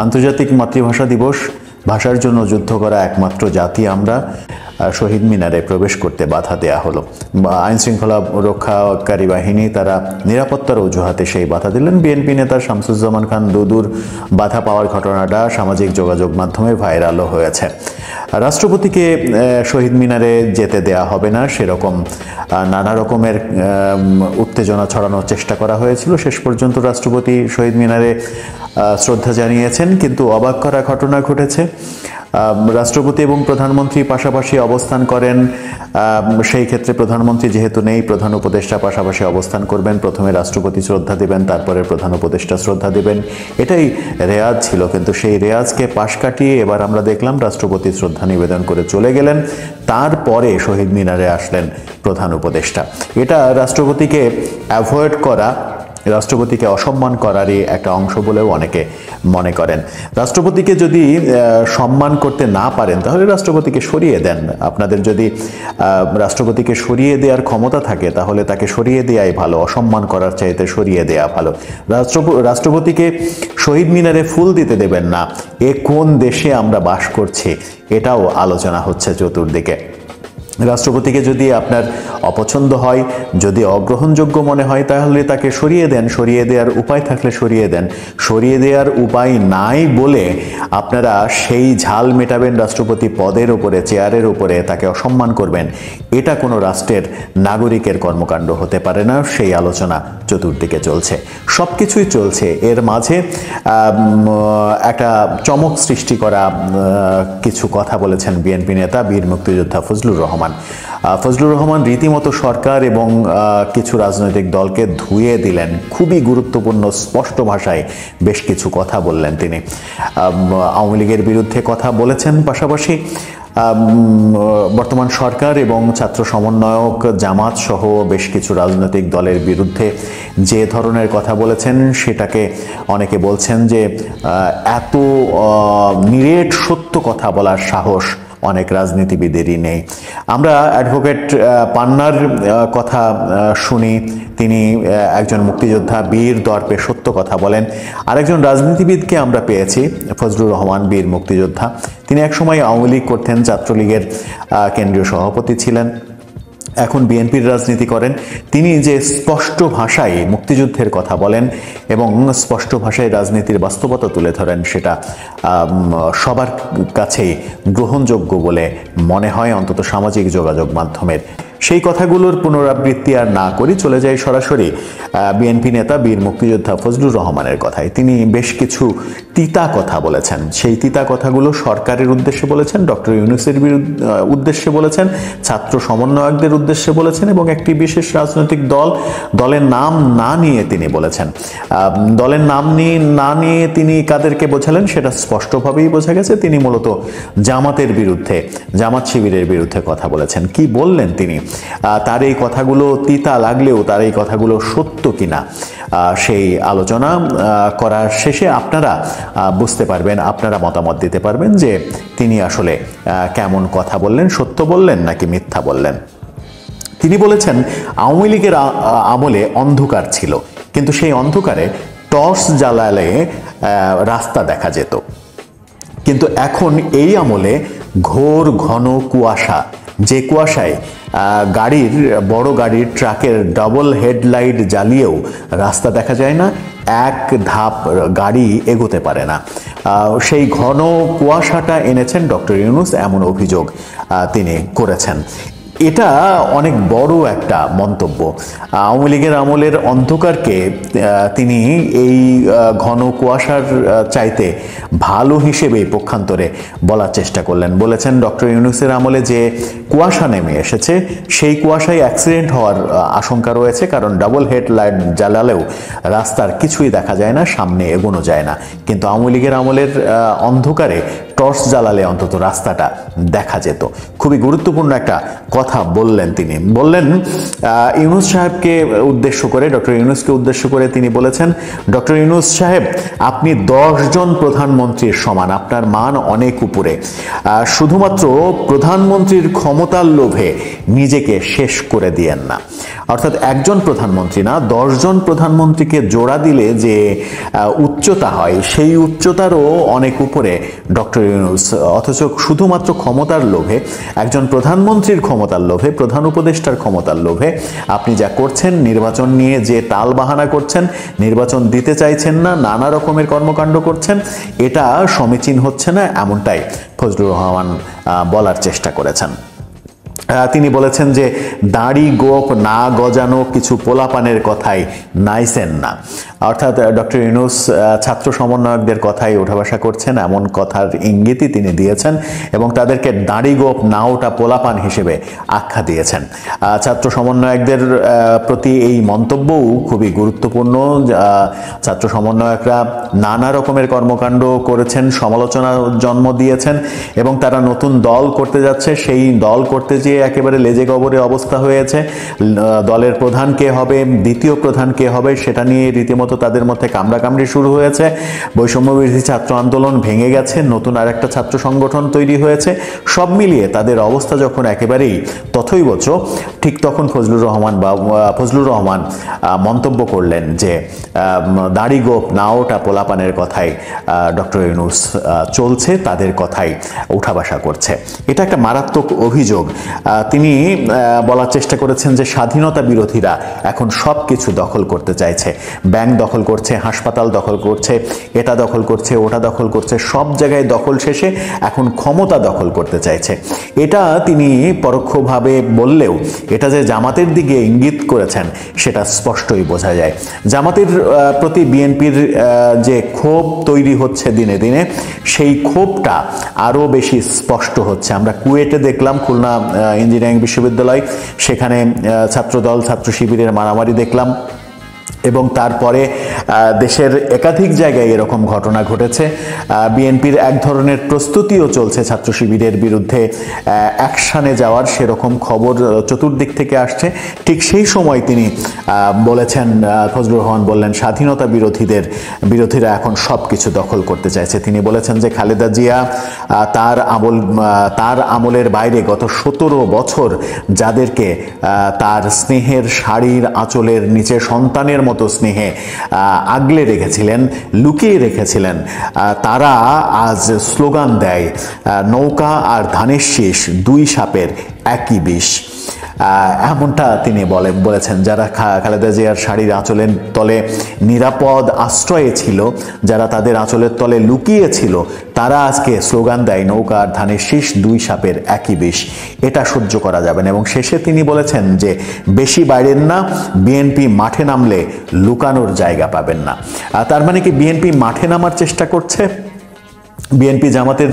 আন্তর্জাতিক মাতৃভাষা দিবস, ভাষার জন্য যুদ্ধ করা একমাত্র জাতি আমরা, শহীদ মিনারে প্রবেশ করতে বাধা দেয়া হলো। আইন শৃঙ্খলা রক্ষাকারী বাহিনী তারা নিরাপত্তার অজুহাতে সেই বাধা দিলেন। বিএনপি নেতা শামসুজ্জামান খান দুদুর বাধা পাওয়ার ঘটনাটা সামাজিক যোগাযোগ মাধ্যমে ভাইরালও হয়েছে। রাষ্ট্রপতিকে শহীদ মিনারে যেতে দেয়া হবে না সেরকম নানা রকমের উত্তেজনা ছড়ানোর চেষ্টা করা হয়েছিল। শেষ পর্যন্ত রাষ্ট্রপতি শহীদ মিনারে শ্রদ্ধা জানিয়েছেন, কিন্তু অবাক করা ঘটনা ঘটেছে। রাষ্ট্রপতি এবং প্রধানমন্ত্রী পাশাপাশি অবস্থান করেন। সেই ক্ষেত্রে প্রধানমন্ত্রী যেহেতু নেই, প্রধান উপদেষ্টা পাশাপাশি অবস্থান করবেন। প্রথমে রাষ্ট্রপতি শ্রদ্ধা দেবেন, তারপরে প্রধান উপদেষ্টা শ্রদ্ধা দেবেন, এটাই রেয়াজ ছিল। কিন্তু সেই রেয়াজকে পাশ কাটিয়ে এবার আমরা দেখলাম রাষ্ট্রপতি শ্রদ্ধা নিবেদন করে চলে গেলেন, তারপরে শহীদ মিনারে আসলেন প্রধান উপদেষ্টা। এটা রাষ্ট্রপতিকে অ্যাভয়েড করা, রাষ্ট্রপতিকে অসম্মান করারই একটা অংশ বলেও অনেকে মনে করেন। রাষ্ট্রপতিকে যদি সম্মান করতে না পারেন তাহলে রাষ্ট্রপতিকে সরিয়ে দেন। আপনাদের যদি রাষ্ট্রপতিকে সরিয়ে দেওয়ার ক্ষমতা থাকে তাহলে তাকে সরিয়ে দেওয়াই ভালো, অসম্মান করার চাইতে সরিয়ে দেওয়া ভালো। রাষ্ট্রপতিকে শহীদ মিনারে ফুল দিতে দেবেন না, এ কোন দেশে আমরা বাস করছি এটাও আলোচনা হচ্ছে চতুর্দিকে। রাষ্ট্রপতিকে যদি আপনার অপছন্দ হয়, যদি অগ্রহণযোগ্য মনে হয় তাহলে তাকে সরিয়ে দেন, সরিয়ে দেওয়ার উপায় থাকলে সরিয়ে দেন। সরিয়ে দেওয়ার উপায় নাই বলে আপনারা সেই ঝাল মেটাবেন রাষ্ট্রপতি পদের উপরে, চেয়ারের উপরে, তাকে অসম্মান করবেন, এটা কোনো রাষ্ট্রের নাগরিকের কর্মকাণ্ড হতে পারে না। সেই আলোচনা চতুর্দিকে চলছে, সব কিছুই চলছে। এর মাঝে একটা চমক সৃষ্টি করা কিছু কথা বলেছেন বিএনপি নেতা বীর মুক্তিযোদ্ধা ফজলুর রহমান। ফজলুর রহমান রীতিমতো সরকার এবং কিছু রাজনৈতিক দলকে ধুয়ে দিলেন। খুবই গুরুত্বপূর্ণ স্পষ্ট ভাষায় বেশ কিছু কথা বললেন তিনি। আওয়ামী লীগের বিরুদ্ধে কথা বলেছেন, পাশাপাশি বর্তমান সরকার এবং ছাত্র সমন্বয়ক জামাত সহ বেশ কিছু রাজনৈতিক দলের বিরুদ্ধে যে ধরনের কথা বলেছেন সেটাকে অনেকে বলছেন যে এত নিরেট সত্য কথা বলার সাহস অনেক রাজনীতিবিদেরই নেই। আমরা অ্যাডভোকেট পান্নার কথা শুনি, তিনি একজন মুক্তিযোদ্ধা, বীর দর্পে সত্য কথা বলেন। আরেকজন রাজনীতিবিদকে আমরা পেয়েছি, ফজলুর রহমান, বীর মুক্তিযোদ্ধা। তিনি একসময় আওয়ামী লীগ করতেন, ছাত্রলীগের কেন্দ্রীয় সভাপতি ছিলেন, এখন বিএনপির রাজনীতি করেন। তিনি যে স্পষ্ট ভাষায় মুক্তিযুদ্ধের কথা বলেন এবং স্পষ্ট ভাষায় রাজনীতির বাস্তবতা তুলে ধরেন, সেটা সবার কাছেই গ্রহণযোগ্য বলে মনে হয়, অন্তত সামাজিক যোগাযোগ মাধ্যমের। সেই কথাগুলোর পুনরাবৃত্তি আর না করি, চলে যাই সরাসরি বিএনপি নেতা বীর মুক্তিযোদ্ধা ফজলুর রহমানের কথায়। তিনি বেশ কিছু তিতা কথা বলেছেন। সেই তিতা কথাগুলো সরকারের উদ্দেশ্যে বলেছেন, ডক্টর ইউনূসের উদ্দেশ্যে বলেছেন, ছাত্র সমন্বয়কদের উদ্দেশ্যে বলেছেন এবং একটি বিশেষ রাজনৈতিক দলের নাম না নিয়ে তিনি বলেছেন। দলের নাম না নিয়ে তিনি কাদেরকে বোঝালেন সেটা স্পষ্টভাবেই বোঝা গেছে। তিনি মূলত জামাতের বিরুদ্ধে, জামাত শিবিরের বিরুদ্ধে কথা বলেছেন। কি বললেন তিনি, তার এই কথাগুলো তিতা লাগলেও তার এই কথাগুলো সত্য কিনা সেই আলোচনা করার শেষে আপনারা বুঝতে পারবেন, আপনারা মতামত দিতে পারবেন যে তিনি আসলে কেমন কথা বললেন, সত্য বললেন নাকি মিথ্যা বললেন। তিনি বলেছেন আওয়ামী লীগের আমলে অন্ধকার ছিল, কিন্তু সেই অন্ধকারে টর্চ জ্বালালে রাস্তা দেখা যেত, কিন্তু এখন এই আমলে ঘোর ঘন কুয়াশা, যে কুয়াশায় বড় গাড়ির, ট্রাকের ডাবল হেডলাইট জ্বালিয়েও রাস্তা দেখা যায় না, এক ধাপ গাড়ি এগোতে পারে না। সেই ঘন কুয়াশাটা এনেছেন ডক্টর ইউনূস, এমন অভিযোগ তিনি করেছেন। এটা অনেক বড় একটা মন্তব্য। আওয়ামী লীগের আমলের অন্ধকারকে তিনি এই ঘন কুয়াশার চাইতে ভালো হিসেবেই পক্ষান্তরে বলার চেষ্টা করলেন। বলেছেন ডক্টর ইউনূসের আমলে যে কুয়াশা নেমে এসেছে সেই কুয়াশায় অ্যাক্সিডেন্ট হওয়ার আশঙ্কা রয়েছে, কারণ ডাবল হেডলাইট জ্বালালেও রাস্তার কিছুই দেখা যায় না, সামনে এগোনো যায় না। কিন্তু আওয়ামী লীগের আমলের অন্ধকারে টর্চ জ্বালালে অন্তত রাস্তাটা দেখা যেত। খুবই গুরুত্বপূর্ণ একটা কথা বললেন তিনি। বললেন ইউনূস সাহেবকে উদ্দেশ্য করে, ডক্টর ইউনূসকে উদ্দেশ্য করে তিনি বলেছেন, ডক্টর ইউনূস সাহেব আপনি 10 জন প্রধানমন্ত্রীর সমান, আপনার মান অনেক উপরে। শুধুমাত্র প্রধানমন্ত্রীর ক্ষমতার লোভে নিজেকে শেষ করে দিয়েন না। অর্থাৎ একজন প্রধানমন্ত্রী না, 10 জন প্রধানমন্ত্রীকে জোড়া দিলে যে উচ্চতা হয়, সেই উচ্চতারও অনেক উপরে ডক্টর ইউনূস। অথচ শুধুমাত্র ক্ষমতার লোভে, একজন প্রধানমন্ত্রীর ক্ষমতার লোভে, প্রধান উপদেষ্টার ক্ষমতার লোভে আপনি যা করছেন, নির্বাচন নিয়ে যে টাল বাহানা করছেন, নির্বাচন দিতে চাইছেন না, নানা রকমের কর্মকাণ্ড করছেন, এটা সমীচীন হচ্ছে না, এমনটাই ফজলুর রহমান বলার চেষ্টা করেছেন। তিনি বলেছেন যে দাড়ি গোপ না গজানো কিছু পোলাপানের কথাই নাইছেন না। অর্থাৎ ডক্টর ইউনূস ছাত্র সমন্বয়কদের কথাই ওঠাভাষা করছেন, এমন কথার ইঙ্গিতই তিনি দিয়েছেন এবং তাদেরকে দাড়ি গোপ না ওঠা পোলাপান হিসেবে আখ্যা দিয়েছেন। ছাত্র সমন্বয়কদের প্রতি এই মন্তব্যও খুবই গুরুত্বপূর্ণ। ছাত্র সমন্বয়করা নানা রকমের কর্মকাণ্ড করেছেন, সমালোচনার জন্ম দিয়েছেন এবং তারা নতুন দল করতে যাচ্ছে। সেই দল করতে যেয়ে একেবারে লেজে গবরে অবস্থা হয়েছে। দলের প্রধান কে হবে, দ্বিতীয় প্রধান কে হবে, সেটা নিয়ে রীতিমতো তাদের মধ্যে কামড়াকামড়ি শুরু হয়েছে। বৈষম্য বিরোধী ছাত্র আন্দোলন ভেঙে গেছে, নতুন আরেকটা ছাত্র সংগঠন তৈরি হয়েছে। সব মিলিয়ে তাদের অবস্থা যখন একেবারেই তথৈবচ, ঠিক তখন ফজলুর রহমান মন্তব্য করলেন যে দাড়ি গোপ না ওঠা পোলাপানের কথাই ডক্টর ইউনূস চলছে, তাদের কথাই উঠাবাসা করছে। এটা একটা মারাত্মক অভিযোগ। তিনি বলার চেষ্টা করেছেন যে স্বাধীনতা বিরোধীরা এখন সব কিছু দখল করতে চাইছে, ব্যাংক দখল করছে, হাসপাতাল দখল করছে, এটা দখল করছে, ওটা দখল করছে, সব জায়গায় দখল শেষে এখন ক্ষমতা দখল করতে চাইছে। এটা তিনি পরোক্ষভাবে বললেও এটা যে জামাতের দিকে ইঙ্গিত করেছেন সেটা স্পষ্টই বোঝা যায়। জামাতের প্রতি বিএনপির যে ক্ষোভ তৈরি হচ্ছে দিনে দিনে, সেই ক্ষোভটা আরও বেশি স্পষ্ট হচ্ছে। আমরা কুয়েটে দেখলাম, খুলনা ইঞ্জিনিয়ারিং বিশ্ববিদ্যালয়, সেখানে ছাত্রদল ছাত্র শিবিরের মারামারি দেখলাম এবং তারপরে দেশের একাধিক জায়গায় এরকম ঘটনা ঘটেছে। বিএনপির এক ধরনের প্রস্তুতিও চলছে ছাত্র শিবিরের বিরুদ্ধে অ্যাকশনে যাওয়ার, সেরকম খবর চতুর্দিক থেকে আসছে। ঠিক সেই সময় তিনি বলেছেন, ফজলুর রহমান বললেন স্বাধীনতা বিরোধীরা এখন সব কিছু দখল করতে চাইছে। তিনি বলেছেন যে খালেদা জিয়া তার আমলের বাইরে গত 17 বছর যাদেরকে তার স্নেহের শাড়ির আঁচলের নিচে সন্তানের মতো স্নেহে আগলে রেখেছিলেন, লুকিয়ে রেখেছিলেন, তারা আজ স্লোগান দেয় নৌকা আর ধানের শীষ, দুই সাপের একই বিষ। এমনটা তিনি বলেছেন। যারা খালেদা জিয়ার শাড়ির আঁচলের তলে নিরাপদ আশ্রয়ে ছিল, যারা তাদের আঁচলের তলে লুকিয়ে ছিল, তারা আজকে স্লোগান দেয় নৌকা আর ধানের শীষ, দুই সাপের একই বিষ। এটা সহ্য করা যাবে না। এবং শেষে তিনি বলেছেন যে বেশি বাইরের না, বিএনপি মাঠে নামলে লুকানোর জায়গা পাবেন না। তার মানে কি বিএনপি মাঠে নামার চেষ্টা করছে? বিএনপি জামাতের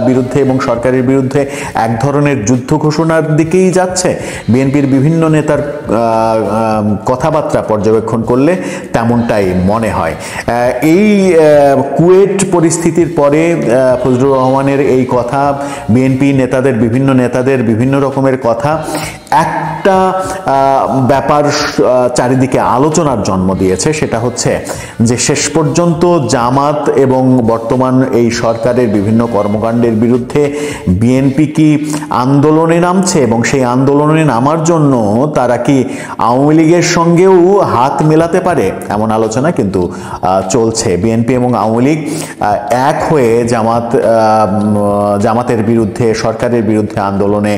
বিরুদ্ধে এবং সরকারের বিরুদ্ধে এক ধরনের যুদ্ধ ঘোষণার দিকেই যাচ্ছে? বিএনপির বিভিন্ন নেতার কথাবার্তা পর্যবেক্ষণ করলে তেমনটাই মনে হয়। এই কুয়েট পরিস্থিতির পরে ফজলুর রহমানের এই কথা, বিএনপি নেতাদের বিভিন্ন রকমের কথা, একটা ব্যাপার চারিদিকে আলোচনার জন্ম দিয়েছে। সেটা হচ্ছে যে শেষ পর্যন্ত জামাত এবং বর্তমান এই সরকারের বিভিন্ন কর্মকাণ্ডের বিরুদ্ধে বিএনপি কি আন্দোলনে নামছে এবং সেই আন্দোলনে নামার জন্য তারা কি আওয়ামী লীগের সঙ্গেও হাত মেলাতে পারে, এমন আলোচনা কিন্তু চলছে। বিএনপি এবং আওয়ামী লীগ এক হয়ে জামাতের বিরুদ্ধে, সরকারের বিরুদ্ধে আন্দোলনে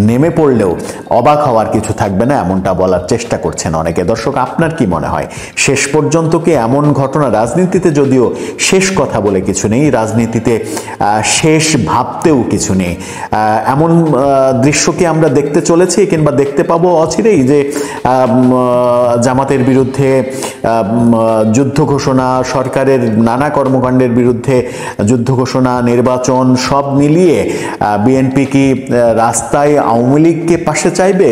নেমে পড়লেও অবাক হওয়ার কিছু থাকবে না, এমনটা বলার চেষ্টা করছেন অনেকে। দর্শক, আপনার কি মনে হয় শেষ পর্যন্ত কি এমন ঘটনা, রাজনীতিতে যদিও শেষ কথা বলে কিছু নেই, রাজনীতিতে শেষ ভাবতেও কিছু নেই, এমন দৃশ্য কি আমরা দেখতে চলেছি কিংবা দেখতে পাবো অচিরেই, যে জামাতের বিরুদ্ধে যুদ্ধ ঘোষণা, সরকারের নানা কর্মকাণ্ডের বিরুদ্ধে যুদ্ধ ঘোষণা, নির্বাচন সব মিলিয়ে বিএনপি কি রাস্তায় আওয়ামী লীগকে পাশে চাইবে?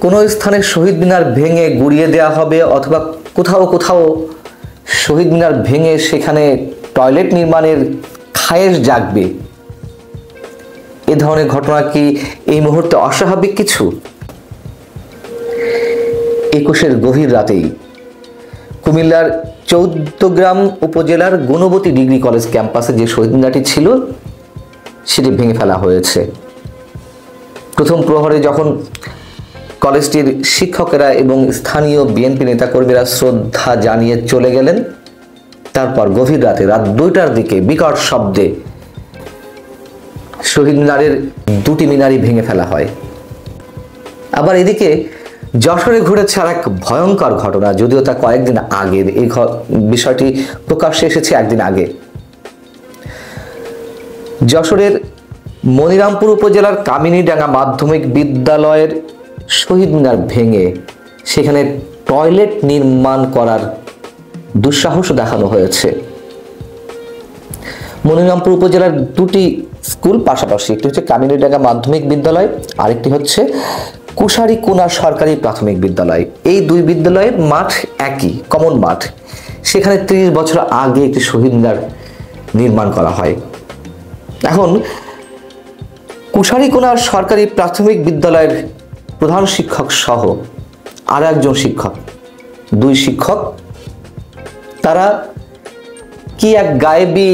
কোনো স্থানে শহীদ মিনার ভেঙে গুড়িয়ে দেওয়া হবে, অথবা কোথাও শহীদ মিনার ভেঙে সেখানে টয়লেট নির্মাণের খায়েশ জাগবে, এ ধরনের ঘটনা কি এই মুহূর্তে অস্বাভাবিক কিছু? 21-এর গভীর রাতেই কুমিল্লার চৌদ্দগ্রাম উপজেলার গুণবতী ডিগ্রি কলেজ ক্যাম্পাসে যে শহীদ মিনারটি ছিল সেটি ভেঙে ফেলা হয়েছে। প্রথম প্রহরে যখন কলেজটির শিক্ষকেরা এবং স্থানীয় বিএনপি নেতাকর্মীরা শ্রদ্ধা জানিয়ে চলে গেলেন, তারপর গভীর রাতে রাত 2টার দিকে বিকট শব্দে শহীদ মিনারের দুটি মিনারই ভেঙে ফেলা হয়। আবার এদিকে যশোরে ঘটেছে আর এক ভয়ঙ্কর ঘটনা, যদিও তা কয়েকদিন আগের। এই বিষয়টি প্রকাশ্যে এসেছে একদিন আগে। যশোরের মনিরামপুর উপজেলার কামিনীডাঙ্গা মাধ্যমিক বিদ্যালয়ের শহীদ মিনার ভেঙে সেখানে টয়লেট নির্মাণ করার দুঃসাহস দেখানো হয়েছে। মনিরামপুর উপজেলার দুটি স্কুল পাশাপাশি, একটি হচ্ছে কামিনীডাঙ্গা মাধ্যমিক বিদ্যালয়, আরেকটি হচ্ছে কুশারিকোনা সরকারি প্রাথমিক বিদ্যালয়। এই দুই বিদ্যালয়ের মাঠ একই, কমন মাঠ। সেখানে 30 বছর আগে একটি শহীদ মিনার নির্মাণ করা হয়। এখন কুশারিকোনা সরকারি প্রাথমিক বিদ্যালয়ের প্রধান শিক্ষক সহ আর একজন শিক্ষক, দুই শিক্ষক, তারা কি এক গায়েবী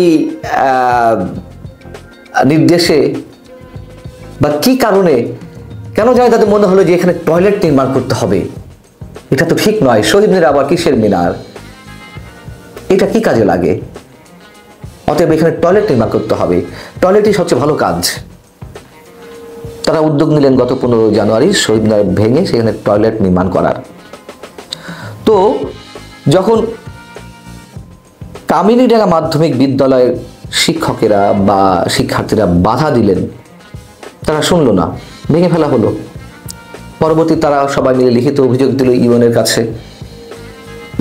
নির্দেশে বা কি কারণে কেন জানি তাদের মনে হলো যে এখানে টয়লেট নির্মাণ করতে হবে। এটা তো ঠিক নয়, শহীদ মিনার আবার কিসের মিনার, এটা কি কাজে লাগে? অতএব এখানে টয়লেট নির্মাণ করতে হবে, টয়লেটই সবচেয়ে ভালো কাজ। তারা উদ্যোগ নিলেন গত 15 জানুয়ারি শহীদ মিনার ভেঙে সেখানে টয়লেট নির্মাণ করার। তো যখন কামিনীডাঙ্গা মাধ্যমিক বিদ্যালয়ের শিক্ষকেরা বা শিক্ষার্থীরা বাধা দিলেন, তারা শুনলো না, ভেঙে ফেলা হলো। পরবর্তী তারা সবাই মিলে লিখিত অভিযোগ দিল ইউএনের কাছে।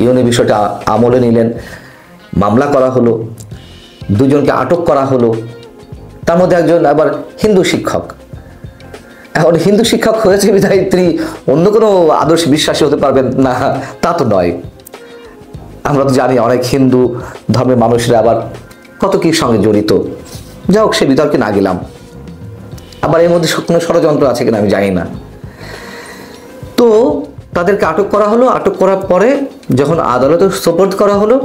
ইউএন বিষয়টা আমলে নিলেন, মামলা করা হলো, দুজনকে আটক করা হলো। তার মধ্যে একজন আবার হিন্দু শিক্ষক। এখন হিন্দু শিক্ষক হয়েছে বিধায় তিনি অন্য কোনো আদর্শে বিশ্বাসী হতে পারবেন না তা তো নয়। আমরা তো জানি অনেক হিন্দু ধর্মের মানুষরা আবার কত কি সঙ্গে জড়িত। যা হোক, সে বিতর্কে না গেলাম। আবার এর মধ্যে কোনো ষড়যন্ত্র আছে কিনা আমি জানি না। তো তাদেরকে আটক করা হলো। আটক করার পরে যখন আদালতে সোপর্দ করা হলো,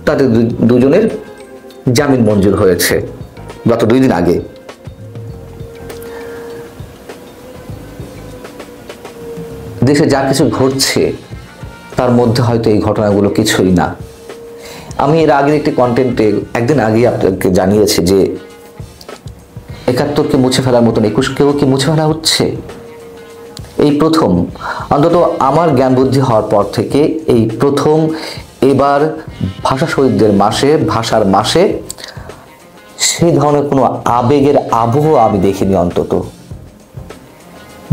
তাদের দুজনের জামিন মঞ্জুর হয়েছে গত 2 দিন আগে। দেশে যা কিছু ঘটছে তার মধ্যে হয়তো এই ঘটনাগুলো কিছুই না। আমি এর আগের একটি কন্টেন্টে একদিন আগে আপনাকে জানিয়েছি যে 71কে মুছে ফেলার মতন 21কেও কি মুছে ফেলা হচ্ছে? এই প্রথম, অন্তত আমার জ্ঞান বুদ্ধি হওয়ার পর থেকে এই প্রথম এবার ভাষা শহীদদের মাসে, ভাষার মাসে সেই ধরনের কোনো আবেগের আবহ আমি দেখিনি। অন্তত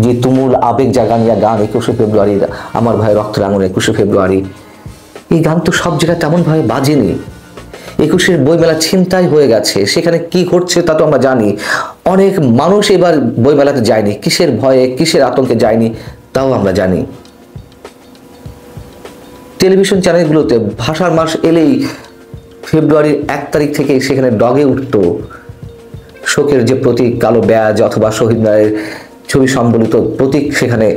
যে তুমুল আবেগ জাগানিয়া গান 21শে ফেব্রুয়ারি, আমার ভাই রক্ত রাঙানো 21শে ফেব্রুয়ারি, এই গান তো সব জায়গায় তেমনভাবে বাজেনি। 21-এর বইমেলা ছিনতাই হয়ে গেছে, সেখানে কি ঘটছে তা তো আমরা জানি। অনেক মানুষ এবার বইমেলাতে যায়নি, কিসের ভয়ে, কিসের আতঙ্কে যায়নি তাও আমরা জানি। টেলিভিশন চ্যানেলগুলোতে ভাষার মাস এলেই ফেব্রুয়ারির 1 তারিখ থেকে সেখানে ডগে উঠত শোকের যে প্রতীক, কালো ব্যাজ অথবা শহীদ মিনারের ছবি সম্বলিত প্রতীক সেখানে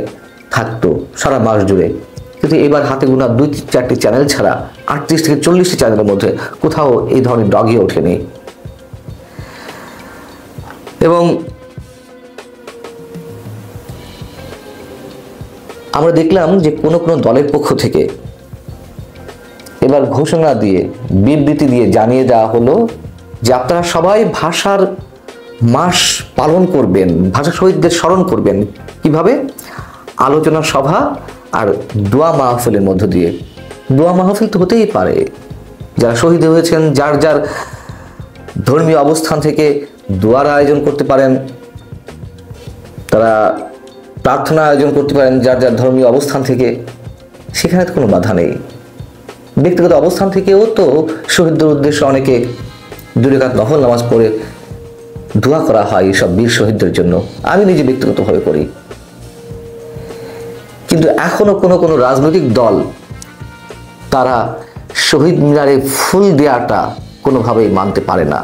থাকতো সারা মাস জুড়ে। কিন্তু এবার হাতে গোনা 2-4টি চ্যানেল ছাড়া 38 থেকে 40টি চ্যানেলের মধ্যে কোথাও এই ধরনের ডগে ওঠেনি। এবং আমরা দেখলাম যে কোনো কোনো দলের পক্ষ থেকে এবার ঘোষণা দিয়ে, বিবৃতি দিয়ে জানিয়ে দেওয়া হলো যে আপনারা সবাই ভাষার মাস পালন করবেন, ভাষা শহীদদের স্মরণ করবেন। কিভাবে? আলোচনা সভা আর দোয়া মাহফিলের মধ্য দিয়ে। দোয়া মাহফিল তো হতেই পারে, যারা শহীদ হয়েছেন যার যার ধর্মীয় অবস্থান থেকে দোয়ার আয়োজন করতে পারেন, তারা প্রার্থনা আয়োজন করতে পারেন যার যার ধর্মীয় অবস্থান থেকে, সেখানে তো কোনো বাধা নেই। ব্যক্তিগত অবস্থান থেকেও তো শহীদদের উদ্দেশ্যে অনেকে 2 রাকাত নফল নামাজ পড়ে দোয়া করা হয় এইসব বীর শহীদদের জন্য। আমি নিজে ব্যক্তিগতভাবে করি। কিন্তু এখনো কোনো কোনো রাজনৈতিক দল তারা শহীদ মিনারে ফুল দেওয়াটা কোনোভাবেই মানতে পারে না।